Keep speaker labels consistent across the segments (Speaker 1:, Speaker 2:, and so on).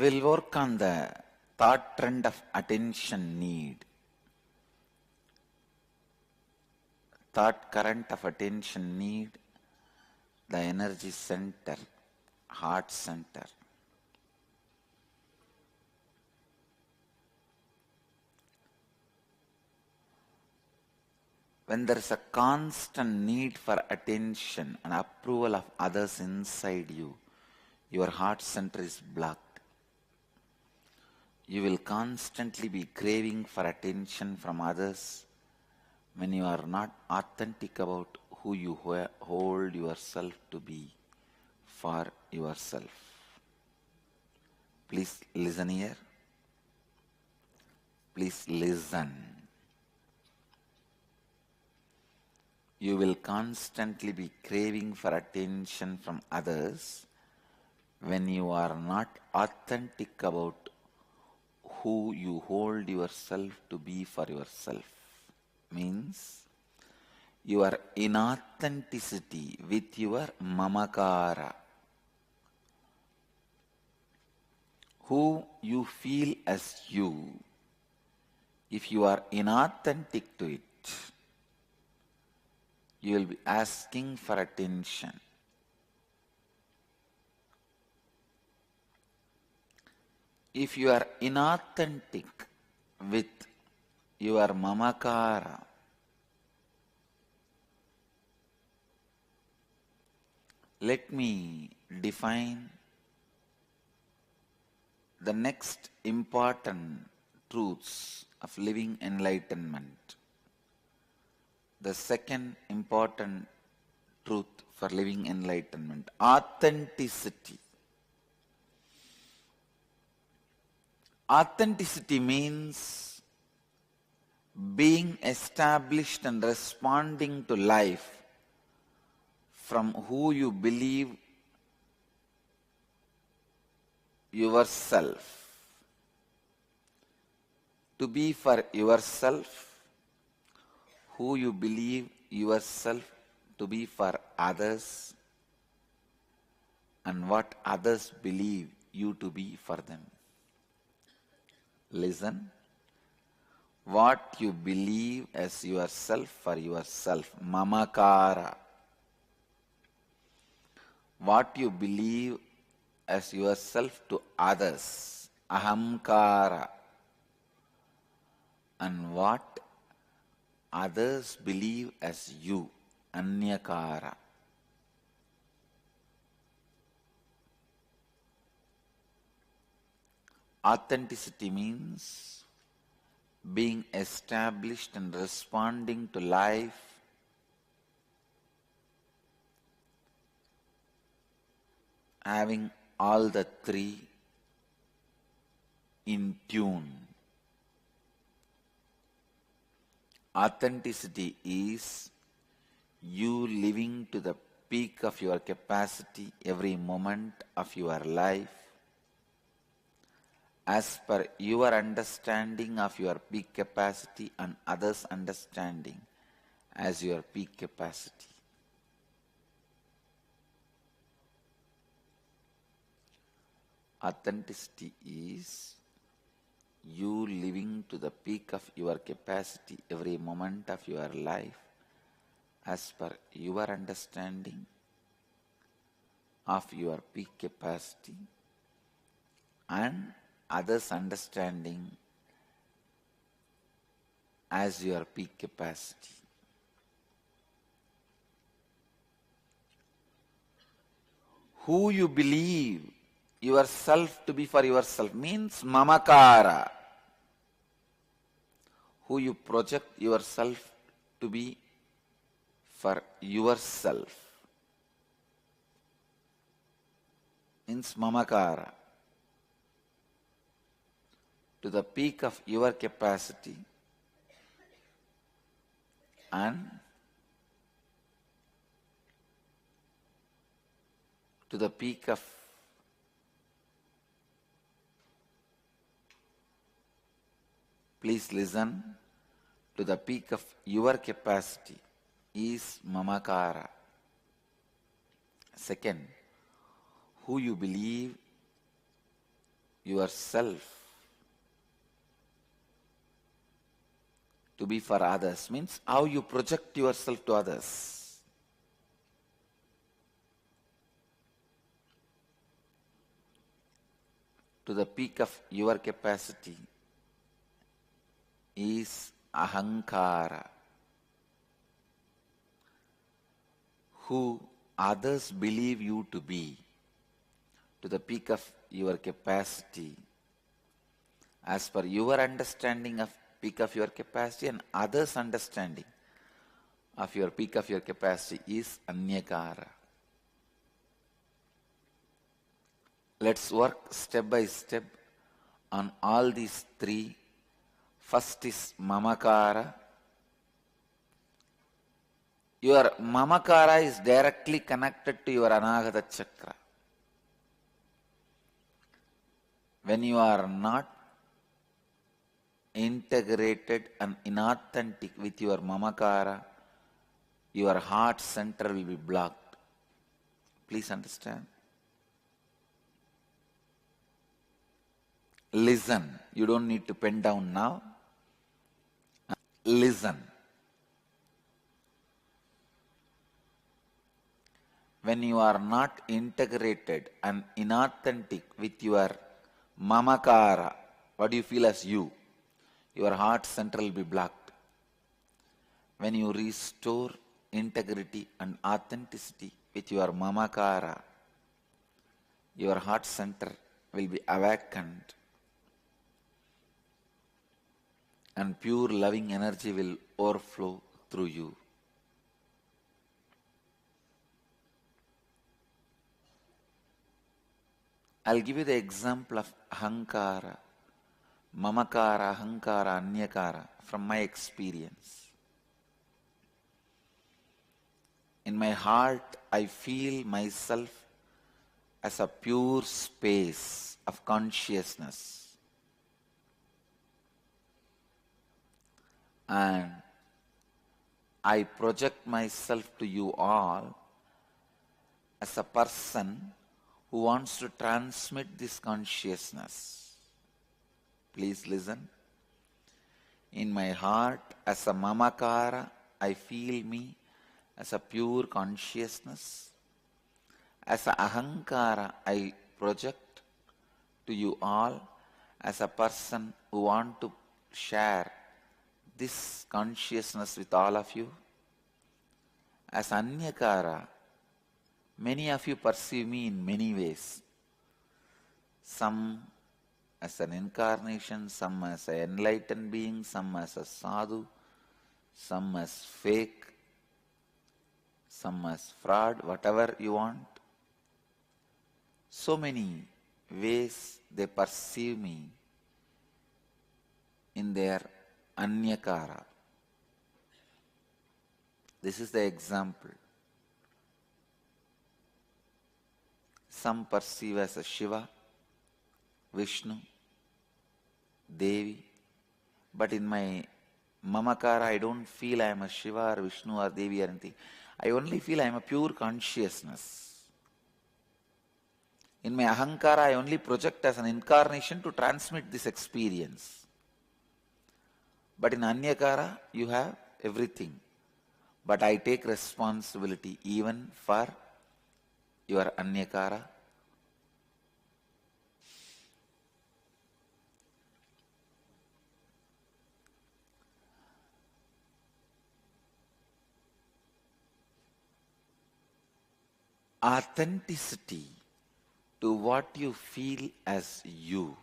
Speaker 1: We'll work on the thought trend of attention need. Thought current of attention need, the energy center, heart center. When there is a constant need for attention and approval of others inside you, your heart center is blocked. You will constantly be craving for attention from others when you are not authentic about who you hold yourself to be for yourself. Please listen here. Please listen. You will constantly be craving for attention from others when you are not authentic about who you hold yourself to be for yourself. Means your inauthenticity with your mamakara, who you feel as you. If you are inauthentic to it, you will be asking for attention. If you are inauthentic with your mamakara, let me define the next important truths of living enlightenment. The second important truth for living enlightenment, authenticity. Authenticity means being established and responding to life from who you believe yourself. To be for yourself, who you believe yourself to be for others, and what others believe you to be for them. Listen. What you believe as yourself for yourself, mamakara. What you believe as yourself to others, ahamkara. And what others believe as you, anyakara. Authenticity means being established and responding to life having all the three in tune. Authenticity is you living to the peak of your capacity every moment of your life as per your understanding of your peak capacity and others' understanding as your peak capacity. Authenticity is you living to the peak of your capacity every moment of your life as per your understanding of your peak capacity and others' understanding as your peak capacity. Who you believe yourself to be for yourself means mamakara. Who you project yourself to be for yourself means mamakara. To the peak of your capacity and to the peak of please listen, to the peak of your capacity is mamakara. Second, who you believe yourself to be for others means how you project yourself to others. To the peak of your capacity is ahankara, who others believe you to be. To the peak of your capacity, as per your understanding of peak of your capacity and others' understanding of your peak of your capacity is anyakara. Let's work step by step on all these three. First is mamakara. Your mamakara is directly connected to your anahata chakra. When you are not integrated and inauthentic with your mamakara, your heart center will be blocked. Please understand. Listen. You don't need to pen down now. Listen. When you are not integrated and inauthentic with your mamakara, what do you feel as you? Your heart center will be blocked. When you restore integrity and authenticity with your mamakara, your heart center will be awakened and pure loving energy will overflow through you. I'll give you the example of ahankara, mamakara, ahankara, anyakara from my experience. In my heart, I feel myself as a pure space of consciousness. And I project myself to you all as a person who wants to transmit this consciousness. Please listen. In my heart, as a mamakara, I feel me as a pure consciousness. As a ahankara, I project to you all as a person who want to share this consciousness with all of you. As anyakara, many of you perceive me in many ways. Some as an incarnation, some as an enlightened being, some as a sadhu, some as fake, some as fraud, whatever you want. So many ways they perceive me in their anyakara. This is the example. Some perceive as a Shiva, Vishnu, Devi, but in my mamakara I don't feel I am a Shiva or Vishnu or Devi or anything. I only feel I am a pure consciousness. In my ahankara I only project as an incarnation to transmit this experience. But in anyakara you have everything. But I take responsibility even for your anyakara. Authenticity to what you feel as you.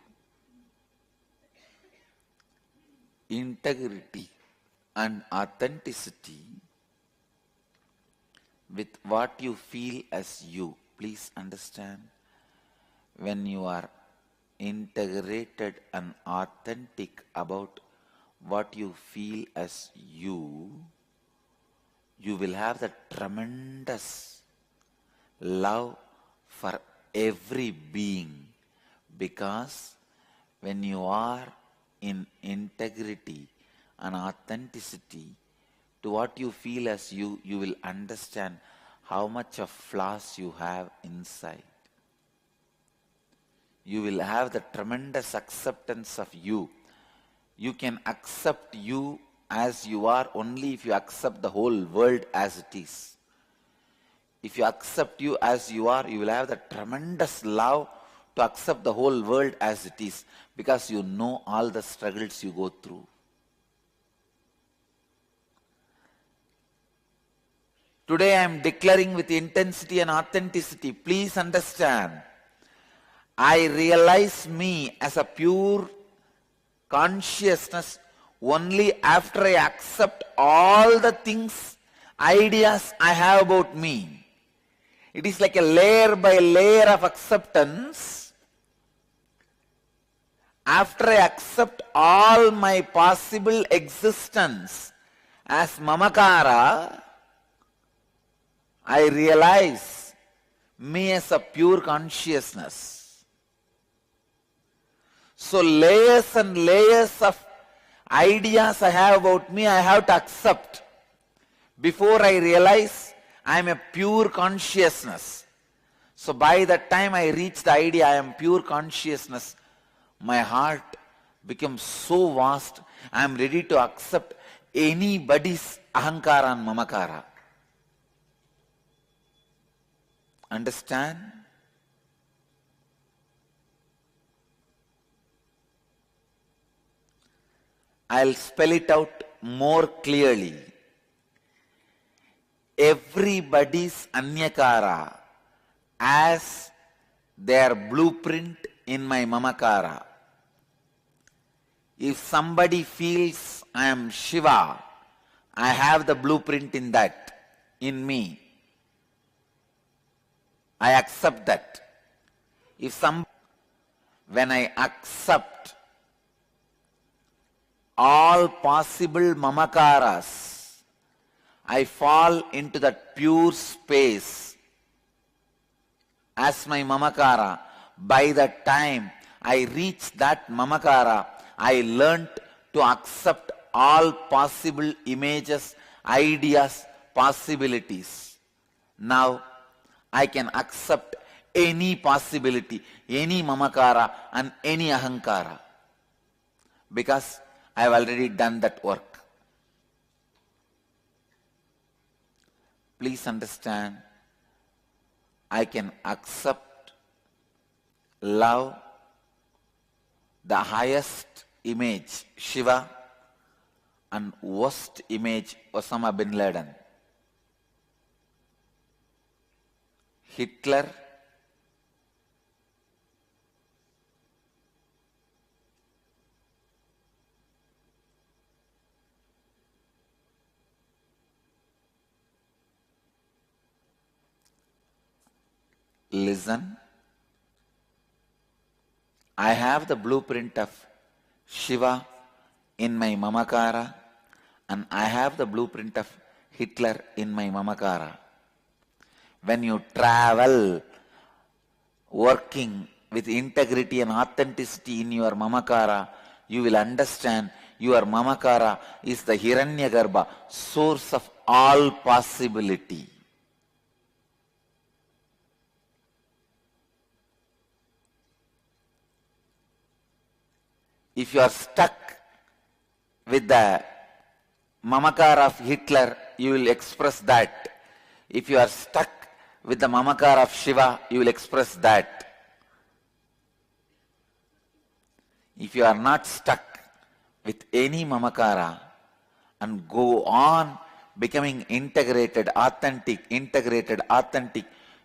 Speaker 1: Integrity and authenticity with what you feel as you. Please understand, when you are integrated and authentic about what you feel as you, you will have the tremendous love for every being, because when you are in integrity and authenticity to what you feel as you, you will understand how much of flaws you have inside. you will have the tremendous acceptance of you. You can accept you as you are only if you accept the whole world as it is. If you accept you as you are, you will have the tremendous love to accept the whole world as it is, because you know all the struggles you go through. Today I am declaring with intensity and authenticity, please understand, I realize me as a pure consciousness only after I accept all the things, ideas I have about me. It is like a layer by layer of acceptance. After I accept all my possible existence as mamakara, I realize me as a pure consciousness. So layers and layers of ideas I have about me, I have to accept before I realize I am a pure consciousness. So by the time I reach the idea I am pure consciousness, my heart becomes so vast, I am ready to accept anybody's ahankara and mamakara. Understand? I'll spell it out more clearly. Everybody's anyakara as their blueprint in my mamakara. If somebody feels I am Shiva, I have the blueprint in that, in me. I accept that. When I accept all possible mamakaras, I fall into that pure space as my mamakara. By the time I reach that mamakara, I learnt to accept all possible images, ideas, possibilities. Now I can accept any possibility, any mamakara and any ahankara, because I have already done that work. Please understand, I can accept, love the highest image, Shiva, and worst image, Osama bin Laden. Hitler, listen, I have the blueprint of Shiva in my mamakara, and I have the blueprint of Hitler in my mamakara. When you travel working with integrity and authenticity in your mamakara, you will understand your mamakara is the Hiranyagarbha, source of all possibility. If you are stuck with the mamakara of Hitler, you will express that. If you are stuck with the mamakara of Shiva, you will express that. If you are not stuck with any mamakara and go on becoming integrated, authentic,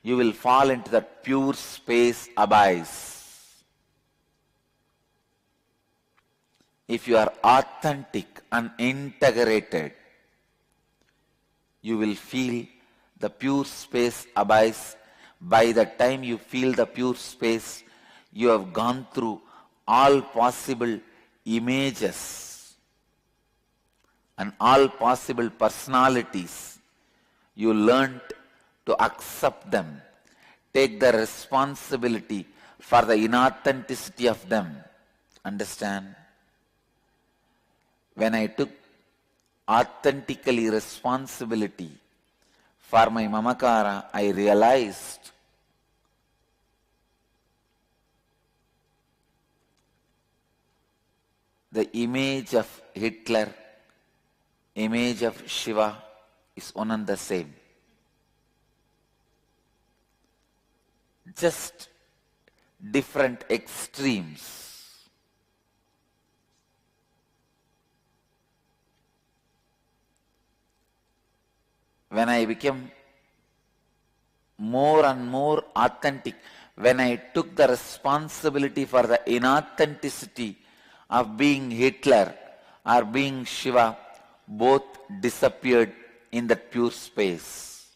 Speaker 1: you will fall into that pure space abyss. If you are authentic and integrated, you will feel the pure space abyss. By the time you feel the pure space, you have gone through all possible images and all possible personalities. You learned to accept them, take the responsibility for the inauthenticity of them. Understand? When I took authentically responsibility for my mamakara, I realized the image of Hitler, image of Shiva is one and the same. Just different extremes. When I became more and more authentic, when I took the responsibility for the inauthenticity of being Hitler or being Shiva, both disappeared in that pure space.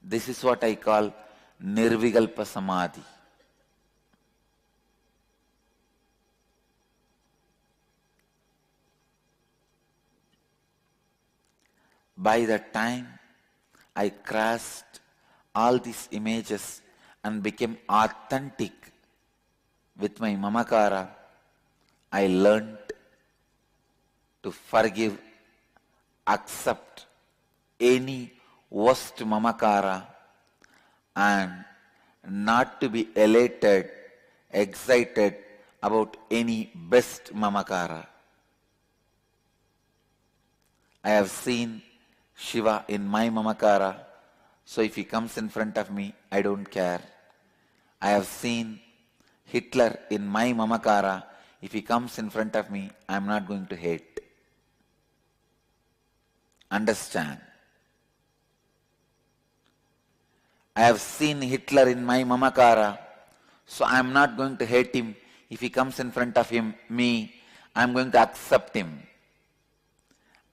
Speaker 1: This is what I call Nirvikalpa Samadhi. By the time I crossed all these images and became authentic with my mamakara, I learned to forgive, accept any worst mamakara and not to be elated, excited about any best mamakara. I have seen Shiva in my mamakara, so if he comes in front of me, I don't care. I have seen Hitler in my mamakara. If he comes in front of me, I am not going to hate. Understand? I have seen Hitler in my mamakara, so I am not going to hate him. If he comes in front of me, I am going to accept him.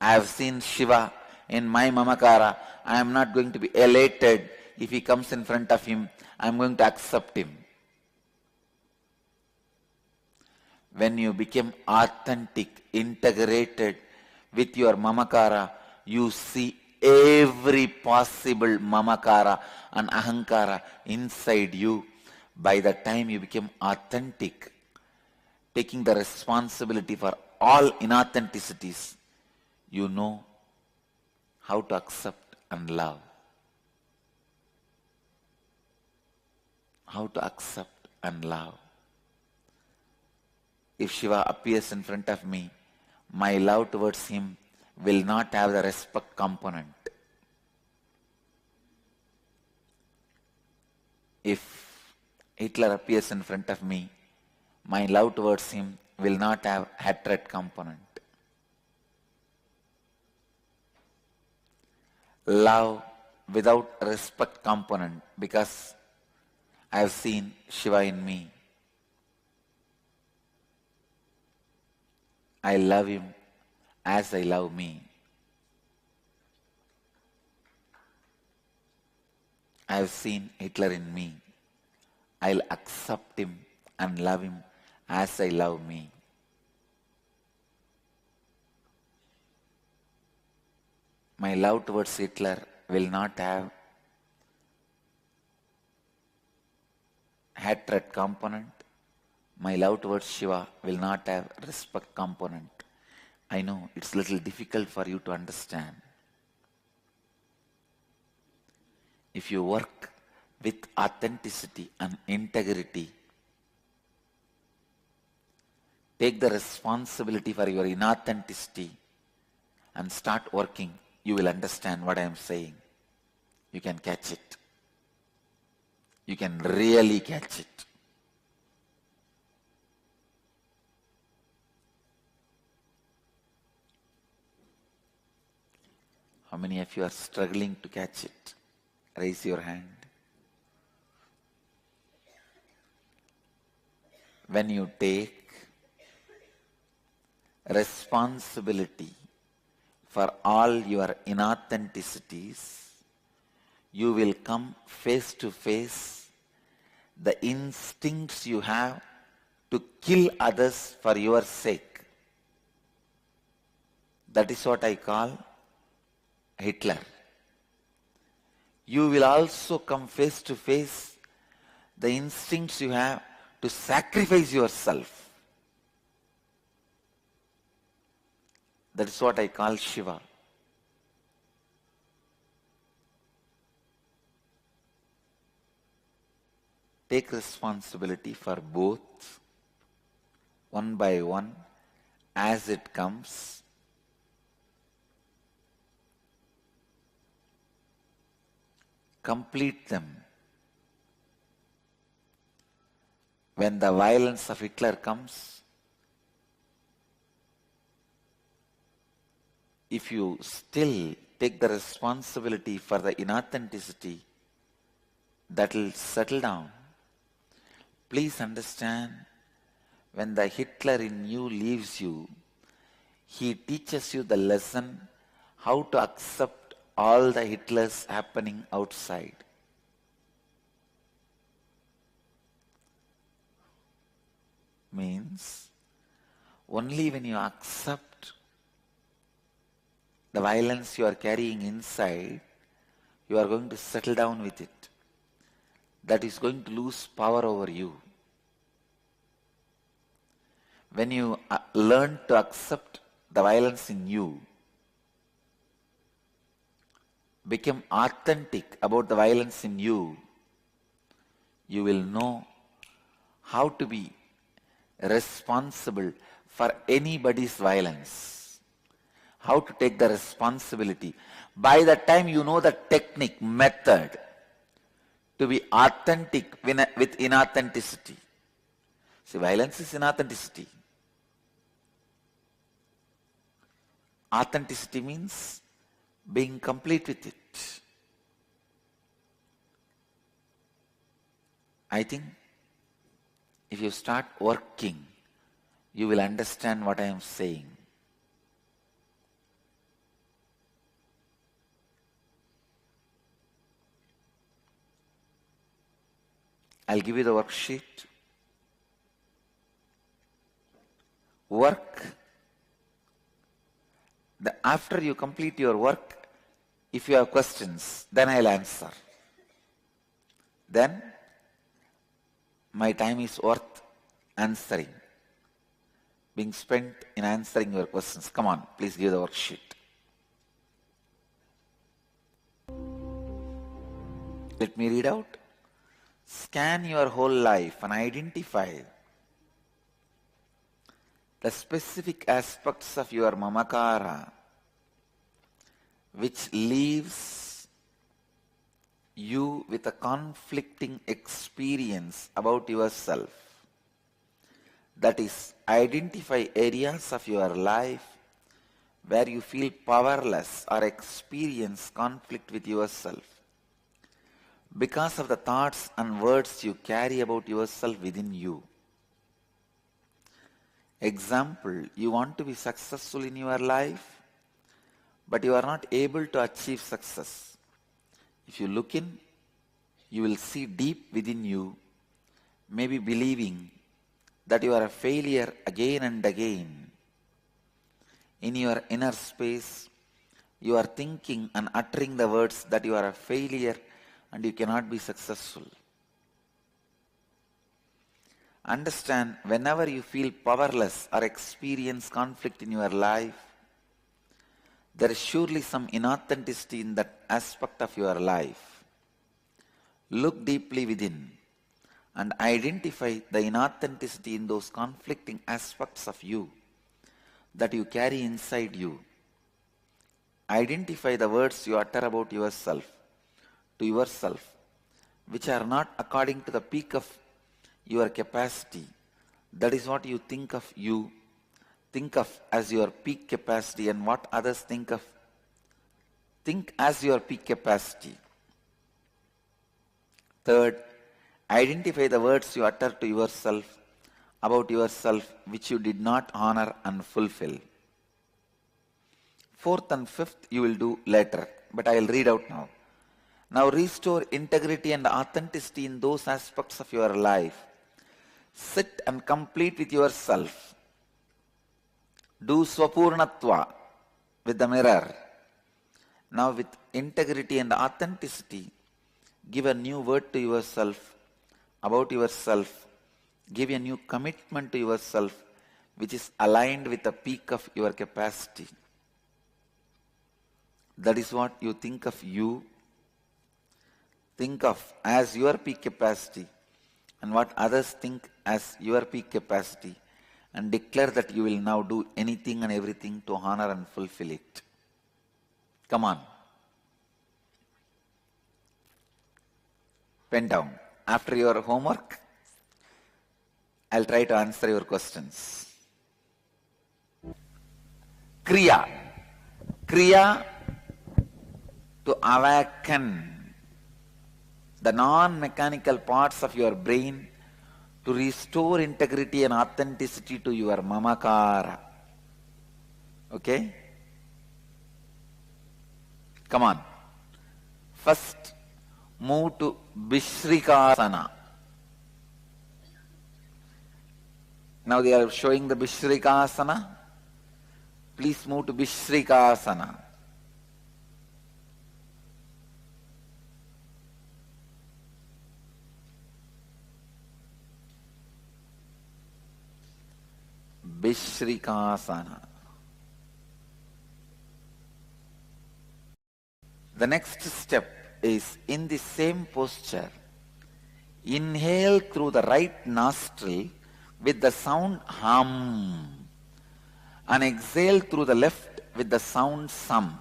Speaker 1: I have seen Shiva in my mamakara. I am not going to be elated. If he comes in front of him, I am going to accept him. When you become authentic, integrated with your mamakara, you see every possible mamakara and ahankara inside you. By the time you become authentic, taking the responsibility for all inauthenticities, you know how to accept and love. How to accept and love. If Shiva appears in front of me, my love towards him will not have the respect component. If Hitler appears in front of me, my love towards him will not have hatred component. Love without respect component, because I have seen Shiva in me. I love him as I love me. I have seen Hitler in me. I'll accept him and love him as I love me. My love towards Hitler will not have hatred component. My love towards Shiva will not have respect component. I know it's a little difficult for you to understand. If you work with authenticity and integrity, take the responsibility for your inauthenticity and start working, you will understand what I am saying. You can catch it. You can really catch it. How many of you are struggling to catch it? Raise your hand. When you take responsibility for all your inauthenticities, you will come face to face the instincts you have to kill others for your sake. That is what I call Hitler. You will also come face to face the instincts you have to sacrifice yourself. That is what I call Shiva. Take responsibility for both. one by one as it comes. Complete them. When the violence of Hitler comes, if you still take the responsibility for the inauthenticity, that will settle down. Please understand, when the Hitler in you leaves you, he teaches you the lesson how to accept all the Hitlers happening outside. Means, only when you accept the violence you are carrying inside, you are going to settle down with it. That is going to lose power over you. When you learn to accept the violence in you, become authentic about the violence in you, you will know how to be responsible for anybody's violence, how to take the responsibility. By the time you know the technique, method, to be authentic with inauthenticity. See, violence is inauthenticity. Authenticity means being complete with it. I think if you start working, you will understand what I am saying. I'll give you the worksheet. Work. After you complete your work, if you have questions, then I'll answer. Then my time is worth answering, being spent in answering your questions. Come on, please give the worksheet. Let me read out. Scan your whole life and identify the specific aspects of your mamakara which leaves you with a conflicting experience about yourself. That is, identify areas of your life where you feel powerless or experience conflict with yourself because of the thoughts and words you carry about yourself within you. Example, you want to be successful in your life, but you are not able to achieve success. If you look in, you will see deep within you, maybe believing that you are a failure again and again. In your inner space, you are thinking and uttering the words that you are a failure and you cannot be successful. Understand, whenever you feel powerless or experience conflict in your life, there is surely some inauthenticity in that aspect of your life. Look deeply within and identify the inauthenticity in those conflicting aspects of you that you carry inside you. Identify the words you utter about yourself, to yourself, which are not according to the peak of your capacity. That is what you think of as your peak capacity, and what others think as your peak capacity. Third, identify the words you utter to yourself about yourself which you did not honor and fulfill. Fourth and fifth you will do later, but I will read out now. Now restore integrity and authenticity in those aspects of your life. Sit and complete with yourself. Do swapurnatva with the mirror. Now with integrity and authenticity, give a new word to yourself, about yourself. Give a new commitment to yourself which is aligned with the peak of your capacity. That is what you think of you. Think of as your peak capacity and what others think as your peak capacity, and declare that you will now do anything and everything to honor and fulfill it. Come on. Pen down. After your homework, I'll try to answer your questions. Kriya. Kriya to awaken the non-mechanical parts of your brain to restore integrity and authenticity to your mamakara. Okay? Come on. First, move to Vishrikasana. Now they are showing the Vishrikasana. Please move to Vishrikasana. Vishrikasana. The next step is in the same posture. Inhale through the right nostril with the sound hum and exhale through the left with the sound sum,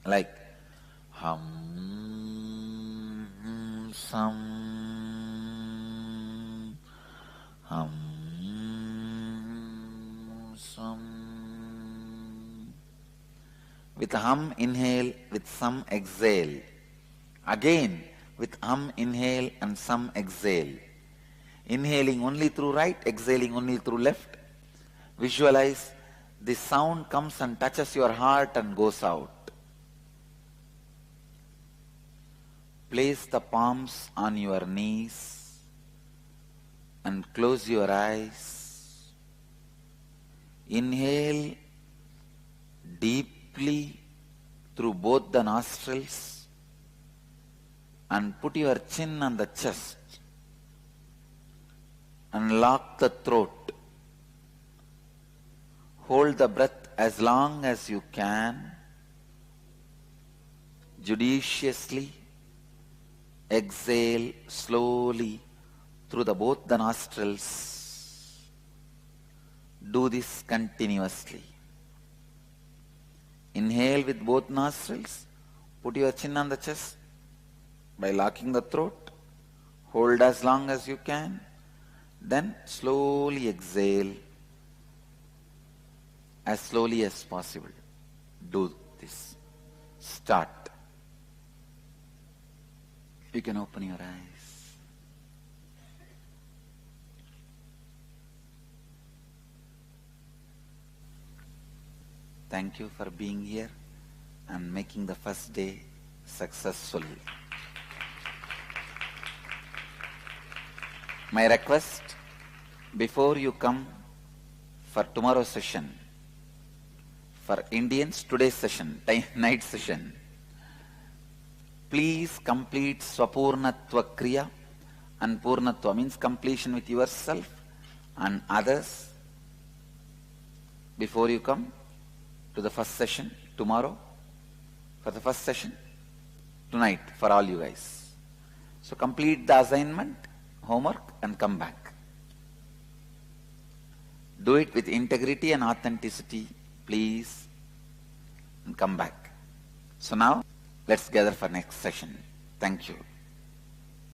Speaker 1: like hum, sum, hum, sum. With hum inhale, with sum exhale. Again with hum inhale and sum exhale. Inhaling only through right, exhaling only through left. Visualize the sound comes and touches your heart and goes out. Place the palms on your knees and close your eyes. Inhale deeply through both the nostrils and put your chin on the chest and lock the throat. Hold the breath as long as you can. Judiciously exhale slowly through both the nostrils. Do this continuously. Inhale with both nostrils. Put your chin on the chest by locking the throat. Hold as long as you can. Then slowly exhale as slowly as possible. Do this. Start. You can open your eyes. Thank you for being here and making the first day successful. My request, before you come for tomorrow's session, for Indians, today's session, night session, please complete Swapurnatva Kriya, and Purnatva means completion with yourself and others before you come to the first session tomorrow, for the first session tonight for all you guys. So complete the assignment, homework, and come back. Do it with integrity and authenticity, please, and come back. So now, let's gather for next session. Thank you.